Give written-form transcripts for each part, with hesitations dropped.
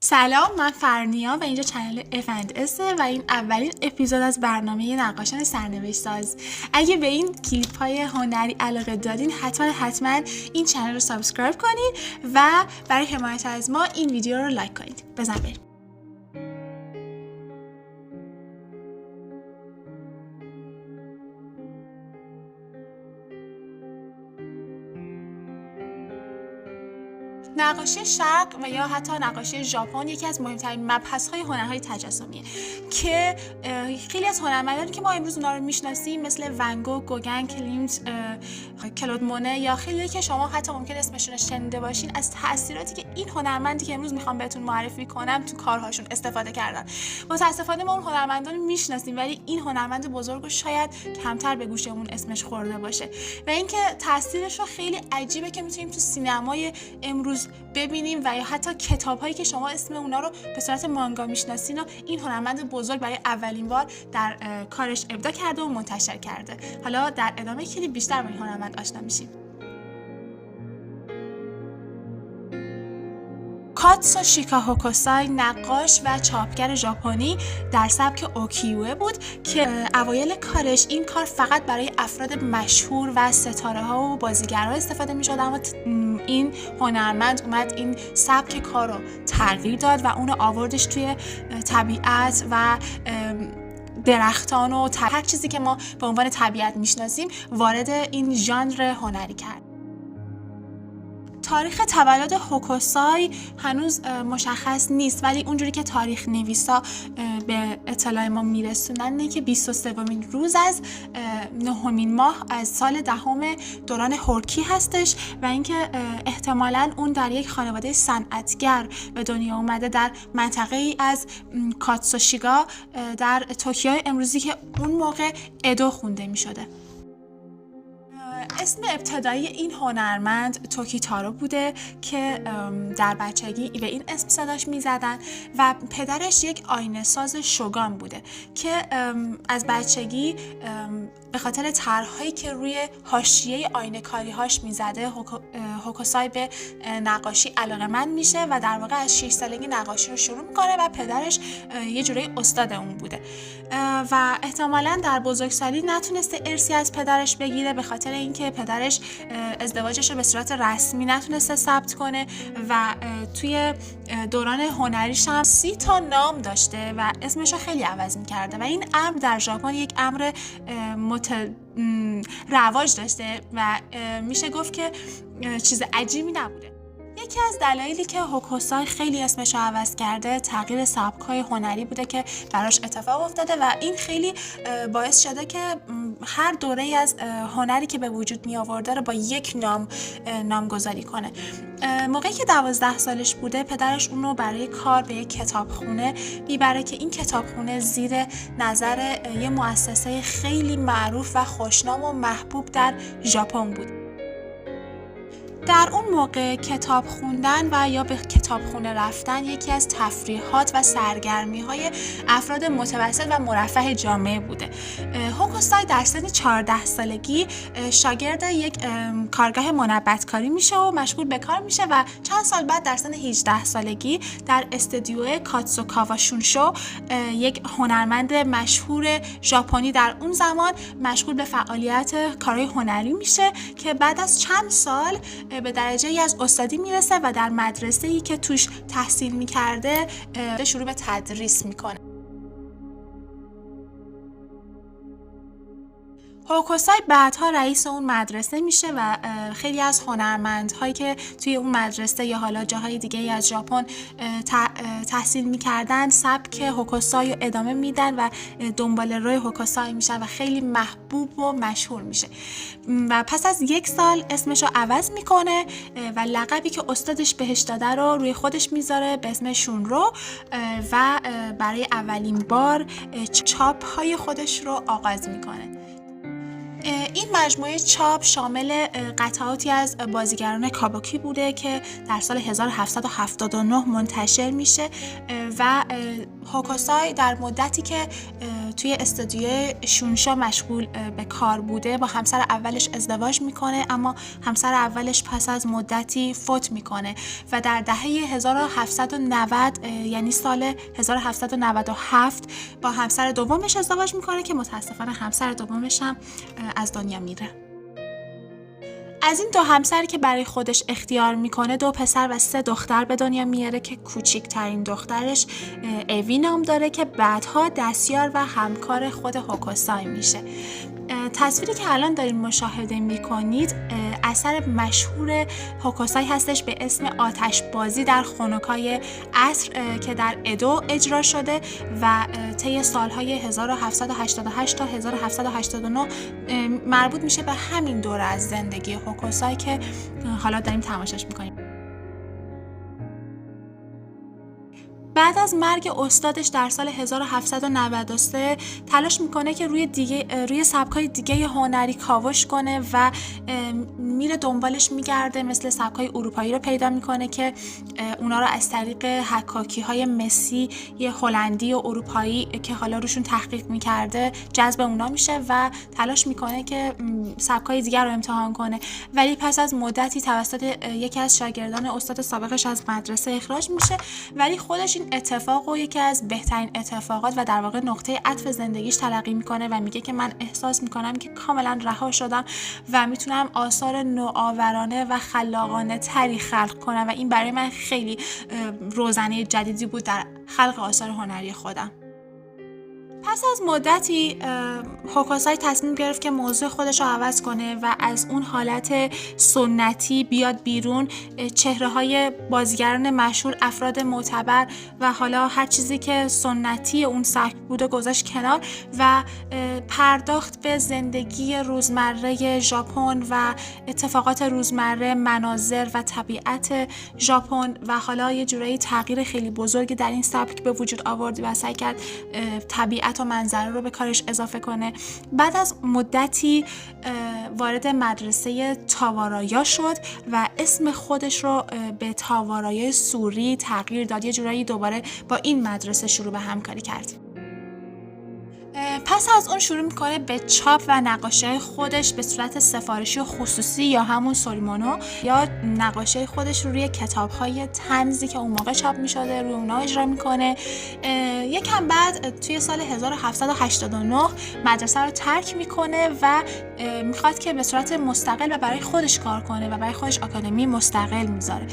سلام، من فرنیا و اینجا چنل F&S و این اولین اپیزود از برنامه نقاشان سرنوشت ساز. اگه به این کلیپ های هنری علاقه دارین حتما این چنل رو سابسکرایب کنید و برای حمایت از ما این ویدیو رو لایک کنید. بزن بریم. نقاشی شرق و یا حتی نقاشی ژاپن یکی از مهمترین مبحث‌های هنرهای تجسمیه که خیلی از هنرمندانی که ما امروز اونا رو میشناسیم مثل ون گوگ، گوگن، کلیمت، کلود مونه یا خیلی که شما حتی ممکن اسمشون رو شنیده باشین از تأثیراتی که این هنرمندی که امروز میخوام بهتون معرفی کنم تو کارهاشون استفاده کردن. متأسفانه ما اون هنرمندان رو میشناسیم ولی این هنرمند بزرگ رو شاید کمتر به گوشمون اسمش خورده باشه و اینکه تأثیرش رو خیلی عجیبه که میتونیم تو سینمای امروز ببینیم و یا حتی کتاب‌هایی که شما اسم اونا رو به صورت مانگا میشناسین و این هنرمند بزرگ برای اولین بار در کارش ابداع کرده و منتشر کرده. حالا در ادامه کلیپ بیشتر با این هنرمند آشنا میشیم. کاتسوشیکا هوکوسای نقاش و چاپگر ژاپنی در سبک اوکیوه بود که اوایل کارش این کار فقط برای افراد مشهور و ستاره ها و بازیگرها استفاده می شد، اما این هنرمند اومد این سبک کار رو تغییر داد و اونو آوردش توی طبیعت و درختان و هر چیزی که ما به عنوان طبیعت میشناسیم وارد این ژانر هنری کرد. تاریخ تولد هوکوسای هنوز مشخص نیست ولی اونجوری که تاریخ نویسا به اطلاع ما میرسونن اینه که 23مین روز از 9مین ماه از سال 10 دوران هورکی هستش و اینکه احتمالاً اون در یک خانواده صنعتگر به دنیا اومده در منطقه ای از کاتسوشیگا در توکیو امروزی که اون موقع ادو خونده میشده. اسم ابتدایی این هنرمند توکیتارو بوده که در بچگی به این اسم صداش میزدن و پدرش یک آینه ساز شوگان بوده که از بچگی به خاطر طرح‌هایی که روی حاشیه آینه کاری‌هاش میزده هوکوسای به نقاشی علاقه‌مند میشه و در واقع از 6 سالگی نقاشی رو شروع میکنه و پدرش یه جوری استاد اون بوده و احتمالاً در بزرگسالی نتونسته ارثی از پدرش بگیره به خاطر اینکه پدرش ازدواجش رو به صورت رسمی نتونسته ثبت کنه و توی دوران هنریش هم 30 تا نام داشته و اسمش رو خیلی عوض می‌کرده و این امر در ژاپن یک امر رواج داشته و میشه گفت که چیز عجیبی نبوده. یکی از دلایلی که هوکوسای خیلی اسمش رو عوض کرده تغییر سبک‌های هنری بوده که براش اتفاق افتاده و این خیلی باعث شده که هر دوره‌ای از هنری که به وجود می آورده رو با یک نامگذاری کنه. موقعی که 12 سالش بوده پدرش اونو برای کار به یک کتابخونه میبره که این کتابخونه زیر نظر یه مؤسسه خیلی معروف و خوشنام و محبوب در ژاپن بود. در اون موقع کتاب خوندن و یا به کتابخونه رفتن یکی از تفریحات و سرگرمی‌های افراد متوسط و مرفه جامعه بوده. هوکوسای در سن 14 سالگی شاگرد یک کارگاه منبت‌کاری میشه و مشغول به کار میشه و چند سال بعد در سن 18 سالگی در استودیو کاتسوکاوا شونشو یک هنرمند مشهور ژاپنی در اون زمان مشغول به فعالیت کارهای هنری میشه که بعد از چند سال به درجه‌ای از استادی میرسه و در مدرسه‌ای که توش تحصیل میکرده شروع به تدریس میکنه. هوکوسای بعدها رئیس اون مدرسه میشه و خیلی از هنرمندهایی که توی اون مدرسه یا حالا جاهای دیگه از ژاپن تحصیل میکردن سبک هوکوسای رو ادامه میدن و دنبال روی هوکوسای میشن و خیلی محبوب و مشهور میشه و پس از 1 سال اسمش رو عوض میکنه و لقبی که استادش بهش داده رو روی خودش میذاره به اسم شونرو و برای اولین بار چاپ های خودش رو آغاز میکنه. این مجموعه چاپ شامل قطعاتی از بازیگران کابوکی بوده که در سال 1779 منتشر میشه و هوکوسای در مدتی که توی استودیو شونشا مشغول به کار بوده با همسر اولش ازدواج میکنه، اما همسر اولش پس از مدتی فوت میکنه و در دهه 1790 یعنی سال 1797 با همسر دومش ازدواج میکنه که متاسفانه همسر دومش هم از دنیا میره. از این 2 همسر که برای خودش اختیار میکنه 2 پسر و 3 دختر به دنیا میاره که کوچکترین دخترش اوی نام داره که بعدها دستیار و همکار خود هوکوسای میشه. تصویری که الان دارین مشاهده میکنید اثر مشهور هوکوسای هستش به اسم آتش بازی در خونوکای عصر که در ادو اجرا شده و طی سالهای 1788 تا 1789 مربوط میشه به همین دوره از زندگی هوکوسای که حالا داریم تماشاش میکنیم. بعد از مرگ استادش در سال 1793 تلاش میکنه که روی سبکای دیگه هنری کاوش کنه و میره دنبالش میگرده، مثل سبکای اروپایی رو پیدا میکنه که اونا رو از طریق حکاکی‌های مسی یه هلندی و اروپایی که حالا روشون تحقیق میکرده جذب اونا میشه و تلاش میکنه که سبکای دیگر رو امتحان کنه، ولی پس از مدتی توسط یکی از شاگردان استاد سابقش از مدرسه اخراج میشه، ولی خودش این اتفاق و یکی از بهترین اتفاقات و در واقع نقطه عطف زندگیش تلقی میکنه و میگه که من احساس میکنم که کاملا رها شدم و میتونم آثار نوآورانه و خلاقانه تری خلق کنم و این برای من خیلی روزنه جدیدی بود در خلق آثار هنری خودم. پس از مدتی هوکوسای تصمیم گرفت که موضوع خودش رو عوض کنه و از اون حالت سنتی بیاد بیرون، چهره‌های بازیگران مشهور، افراد معتبر و حالا هر چیزی که سنتی اون سبک بوده گذاشت کنار و پرداخت به زندگی روزمره ژاپن و اتفاقات روزمره، مناظر و طبیعت ژاپن و حالا یه جورایی تغییر خیلی بزرگی در این سبک به وجود آورد و سعی کرد طبیعت و منظره رو به کارش اضافه کنه. بعد از مدتی وارد مدرسه تاوارایا شد و اسم خودش رو به تاوارایای سوری تغییر داد، یه جورایی دوباره با این مدرسه شروع به همکاری کرد. پس از اون شروع میکنه به چاپ و نقاشی خودش به صورت سفارشی و خصوصی یا همون سوریمونو یا نقاشی خودش رو روی کتاب‌های طنزی که اون موقع چاپ میشده روی اونا اجرا میکنه. یکم بعد توی سال 1789 مدرسه رو ترک میکنه و میخواد که به صورت مستقل و برای خودش کار کنه و برای خودش آکادمی مستقل میذاره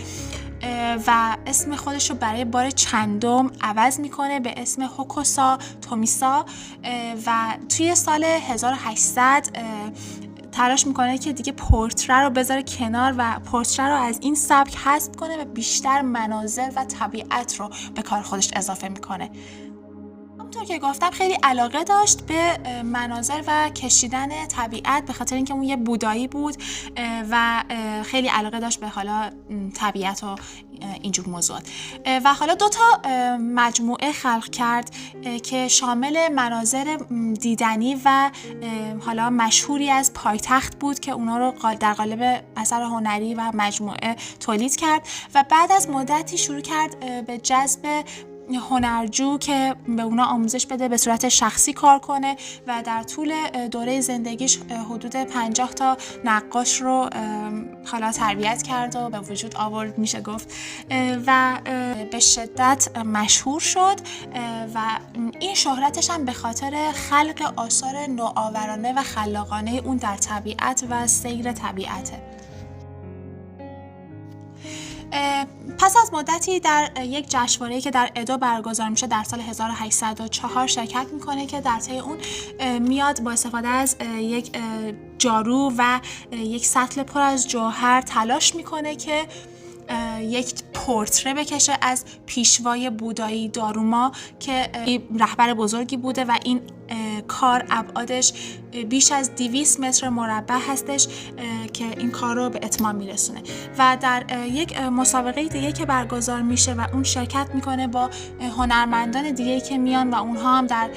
و اسم خودش رو برای بار چندم عوض میکنه به اسم هوکوسا تومیسا و توی سال 1800 تلاش میکنه که دیگه پورتره رو بذاره کنار و پورتره رو از این سبک حذف کنه و بیشتر مناظر و طبیعت رو به کار خودش اضافه میکنه. همونطور که گفتم خیلی علاقه داشت به مناظر و کشیدن طبیعت، به خاطر اینکه اون یه بودایی بود و خیلی علاقه داشت به حالا طبیعت و اینجور موضوعات و حالا 2 تا مجموعه خلق کرد که شامل مناظر دیدنی و حالا مشهوری از پایتخت بود که اونا رو در قالب اثر هنری و مجموعه تولید کرد و بعد از مدتی شروع کرد به جذب هنرجو که به اونا آموزش بده به صورت شخصی کار کنه و در طول دوره زندگیش حدود 50 تا نقاش رو حالا تربیت کرد و به وجود آورد میشه گفت و به شدت مشهور شد و این شهرتش هم به خاطر خلق آثار نوآورانه و خلاقانه اون در طبیعت و سیر طبیعته. پس از مدتی در یک جشنواره‌ای که در ادو برگزار میشه در سال 1804 شرکت میکنه که در طی اون میاد با استفاده از یک جارو و یک سطل پر از جوهر تلاش میکنه که یک پورتره بکشه از پیشوای بودایی داروما که رهبر بزرگی بوده و این کار ابعادش بیش از 200 متر مربع هستش که این کار رو به اتمام میرسونه و در یک مسابقه دیگه که برگزار میشه و اون شرکت میکنه با هنرمندان دیگه که میان و اونها هم در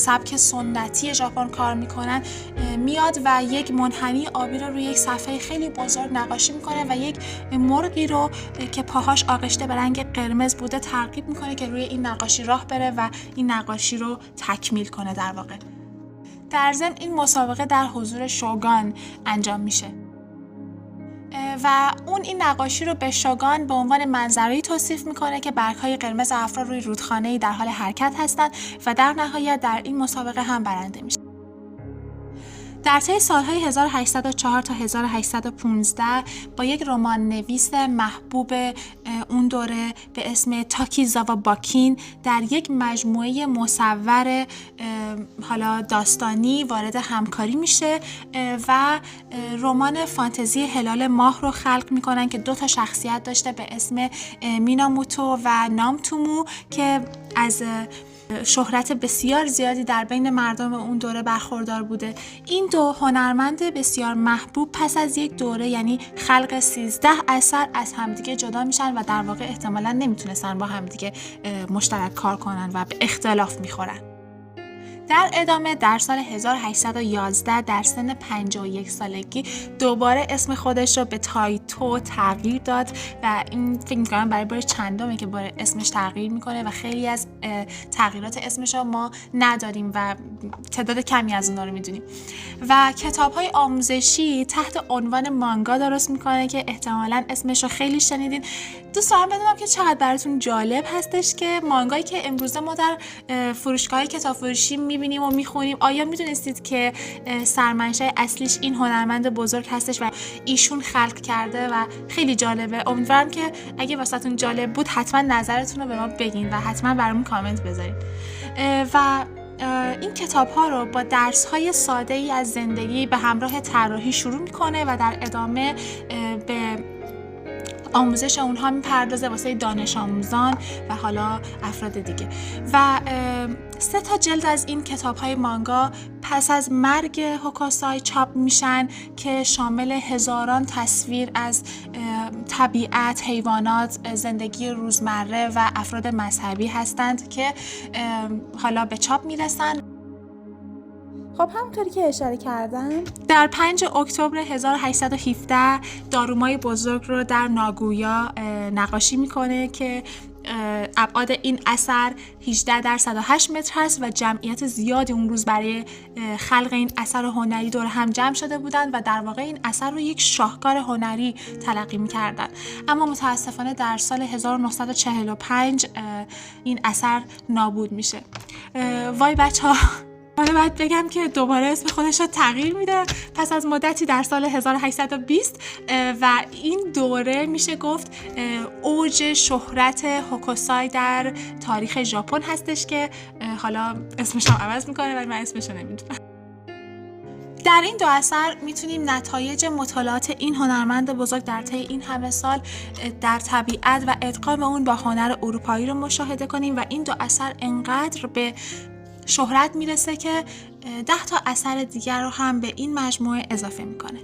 سبک سنتی ژاپن کار میکنن میاد و یک منحنی آبی رو روی یک صفحه خیلی بزرگ نقاشی میکنه و یک مرغی رو که پاهاش آغشته به رنگ قرمز بوده ترغیب میکنه که روی این نقاشی راه بره و این نقاشی رو تکمیل کنه در واقع. در ضمن این مسابقه در حضور شوگان انجام میشه و اون این نقاشی رو به شوگان به عنوان منظره‌ای توصیف میکنه که برگ‌های قرمز افرا روی رودخانه‌ای در حال حرکت هستند و در نهایت در این مسابقه هم برنده میشه. در طی سالهای 1804 تا 1815 با یک رمان نویس محبوب اون دوره به اسم تاکیزاوا باکین در یک مجموعه مصور حالا داستانی وارد همکاری میشه و رمان فانتزی هلال ماه رو خلق میکنن که 2 شخصیت داشته به اسم میناموتو و نامتومو که از شهرت بسیار زیادی در بین مردم اون دوره برخوردار بوده. این 2 هنرمند بسیار محبوب پس از یک دوره یعنی خلق 13 اثر از همدیگه جدا میشن و در واقع احتمالاً نمیتونستن با همدیگه مشترک کار کنن و به اختلاف میخورن. در ادامه در سال 1811 در سن 51 سالگی دوباره اسم خودش رو به تایتو تغییر داد و این فکر می‌کنم برای بار چندمه که بار اسمش تغییر میکنه و خیلی از تغییرات اسمش رو ما نداریم و تعداد کمی از اونها رو میدونیم و کتاب‌های آموزشی تحت عنوان مانگا درست میکنه که احتمالاً اسمش رو خیلی شنیدین. دوست دارم بدونم که چقدر براتون جالب هستش که مانگایی که امروزه ما در فروشگاه کتاب فروشی میبینیم و میخونیم، آیا میدونستید که سرمنشأ اصلیش این هنرمند بزرگ هستش و ایشون خلق کرده و خیلی جالبه. امیدوارم که اگه واسهتون جالب بود حتما نظرتون رو به ما بگین و حتما برامون کامنت بذارین. و این کتاب‌ها رو با درس‌های ساده‌ای از زندگی به همراه طراحی شروع می‌کنه و در ادامه به آموزش اونها میپردازه واسه دانش آموزان و حالا افراد دیگه. و 3 جلد از این کتاب‌های مانگا پس از مرگ هوکوسای چاپ میشن که شامل هزاران تصویر از طبیعت، حیوانات، زندگی روزمره و افراد مذهبی هستند که حالا به چاپ میرسن. خب همونطوری که اشاره کردم در 5 اکتبر 1817 دارومای بزرگ رو در ناگویا نقاشی میکنه که ابعاد این اثر 18 در 108 متر هست و جمعیت زیادی اون روز برای خلق این اثر هنری دور هم جمع شده بودند و در واقع این اثر رو یک شاهکار هنری تلقی می‌کردن. اما متاسفانه در سال 1945 این اثر نابود میشه. وای بچه‌ها، حالا باید بگم که دوباره اسم خودش رو تغییر میده پس از مدتی در سال 1820 و این دوره میشه گفت اوج شهرت هوکوسای در تاریخ ژاپن هستش که حالا اسمش هم عوض میکنه ولی من اسمش رو نمیدونم. در این 2 اثر میتونیم نتایج مطالعات این هنرمند بزرگ در طی این همه سال در طبیعت و ادغام اون با هنر اروپایی رو مشاهده کنیم و این 2 اثر انقدر به شهرت میرسه که 10 اثر دیگر رو هم به این مجموعه اضافه میکنه.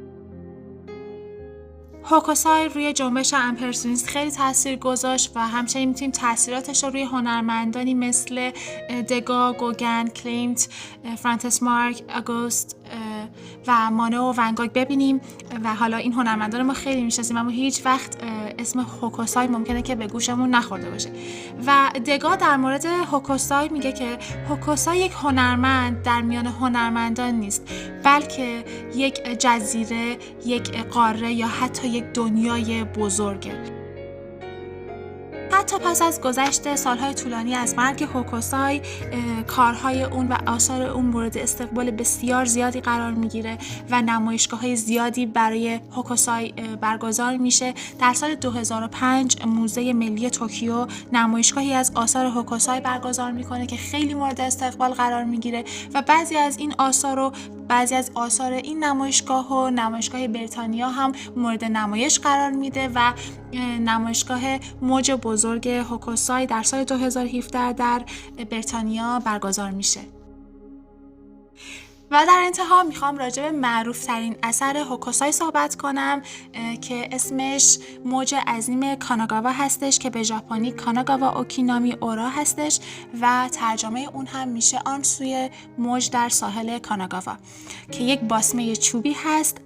هوکوسای روی جنبش امپرسیونیست خیلی تاثیر گذاشت و همچنین میتونیم تاثیراتش رو روی هنرمندانی مثل دگا، گوگن، کلیمت، فرانتس مارک، آگوست و مانو و ونگوگ ببینیم و حالا این هنرمندان ما خیلی میشناسیم اما هیچ وقت اسم هوکوسای ممکنه که به گوشمون نخورده باشه. و دگا در مورد هوکوسای میگه که هوکوسای یک هنرمند در میان هنرمندان نیست، بلکه یک جزیره، یک قاره یا حتی یک دنیای بزرگه. حتی پس از گذشت سالهای طولانی از مرگ هوکوسای کارهای اون و آثار اون مورد استقبال بسیار زیادی قرار میگیره و نمایشگاه‌های زیادی برای هوکوسای برگزار میشه. در سال 2005 موزه ملی توکیو نمایشگاهی از آثار هوکوسای برگزار میکنه که خیلی مورد استقبال قرار میگیره و بعضی از آثار این نمایشگاه و نمایشگاه بریتانیا هم مورد نمایش قرار میده و نمایشگاه موج بزرگ هوکوسای در سال 2017 در بریتانیا برگزار میشه. و در انتها میخوام راجع به معروف ترین اثر هوکوسای صحبت کنم که اسمش موج عظیم کاناگاوا هستش که به ژاپنی کاناگاوا اوکینامی اورا هستش و ترجمه اون هم میشه آن سوی موج در ساحل کاناگاوا که یک باسمه چوبی هست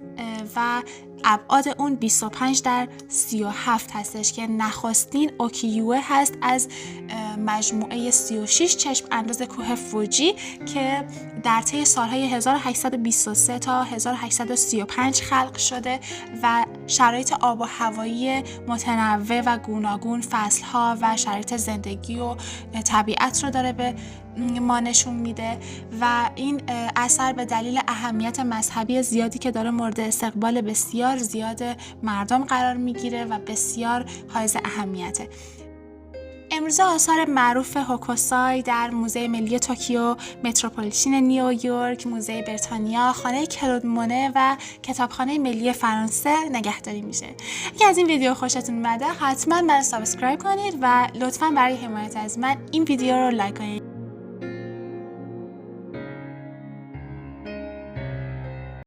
و ابعاد اون 25 در 37 هستش که نخستین اوکیوه هست از مجموعه 36 چشم انداز کوه فوجی که در طی سالهای 1823 تا 1835 خلق شده و شرایط آب و هوایی متنوع و گوناگون، فصلها و شرایط زندگی و طبیعت رو داره به ما نشون میده و این اثر به دلیل اهمیت مذهبی زیادی که داره مورد استقبال بسیار زیاد مردم قرار میگیره و بسیار حائز اهمیته. امروزه آثار معروف هوکوسای در موزه ملی توکیو، متروپولیتن نیویورک، موزه بریتانیا، خانه کلود مونه و کتابخانه ملی فرانسه نگهداری میشه. اگه از این ویدیو خوشتون اومده حتما منو سابسکرایب کنید و لطفاً برای حمایت از من این ویدیو رو لایک کنید.